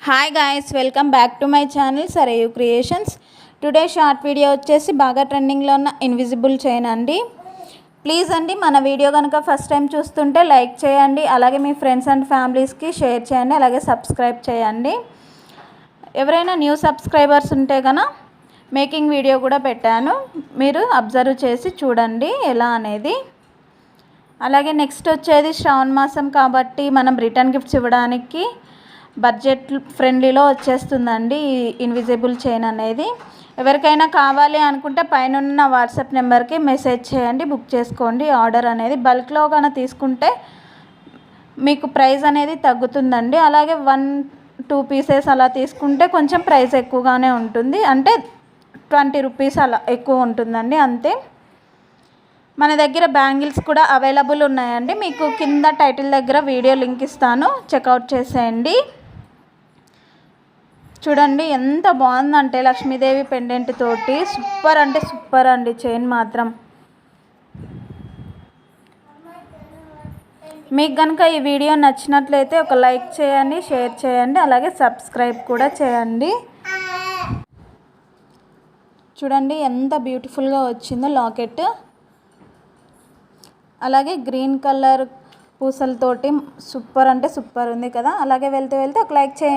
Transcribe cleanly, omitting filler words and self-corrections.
Hi guys, welcome back to my channel Sarayu creations. Today short video వచ్చేసి బాగా ట్రెండింగ్లో ఉన్న ఇన్విజిబుల్ చైన్ అండి. ప్లీజ్ అండి, మన వీడియో కనుక ఫస్ట్ టైం చూస్తుంటే లైక్ చేయండి, అలాగే మీ ఫ్రెండ్స్ అండ్ ఫ్యామిలీస్కి షేర్ చేయండి, అలాగే సబ్స్క్రైబ్ చేయండి. ఎవరైనా న్యూ సబ్స్క్రైబర్స్ ఉంటే కనుక మేకింగ్ వీడియో కూడా పెట్టాను, మీరు అబ్జర్వ్ చేసి చూడండి ఎలా అనేది. అలాగే నెక్స్ట్ వచ్చేది శ్రావణ మాసం కాబట్టి మనం రిటర్న్ గిఫ్ట్స్ ఇవ్వడానికి బడ్జెట్ ఫ్రెండ్లీలో వచ్చేస్తుందండి ఈ ఇన్విజిబుల్ చైన్ అనేది. ఎవరికైనా కావాలి అనుకుంటే పైన ఉన్న వాట్సాప్ నెంబర్కి మెసేజ్ చేయండి, బుక్ చేసుకోండి. ఆర్డర్ అనేది బల్క్లో కనుక తీసుకుంటే మీకు ప్రైస్ అనేది తగ్గుతుందండి. అలాగే 1-2 పీసెస్ అలా తీసుకుంటే కొంచెం ప్రైస్ ఎక్కువగానే ఉంటుంది, అంటే 20 రూపీస్ అలా ఎక్కువ ఉంటుందండి అంతే. మన దగ్గర బ్యాంగిల్స్ కూడా అవైలబుల్ ఉన్నాయండి, మీకు కింద టైటిల్ దగ్గర వీడియో లింక్ ఇస్తాను, చెక్అవుట్ చేసేయండి. చూడండి ఎంత బాగుందంటే లక్ష్మీదేవి పెండెంట్ తోటి, సూపర్ అంటే సూపర్ అండి చైన్ మాత్రం. మీకు కనుక ఈ వీడియో నచ్చినట్లయితే ఒక లైక్ చేయండి, షేర్ చేయండి, అలాగే సబ్స్క్రైబ్ కూడా చేయండి. చూడండి ఎంత బ్యూటిఫుల్గా వచ్చిందో లాకెట్. అలాగే గ్రీన్ కలర్ పూసలతోటి సూపర్ అంటే సూపర్ ఉంది కదా. అలాగే వెళ్తే ఒక లైక్ చేయండి.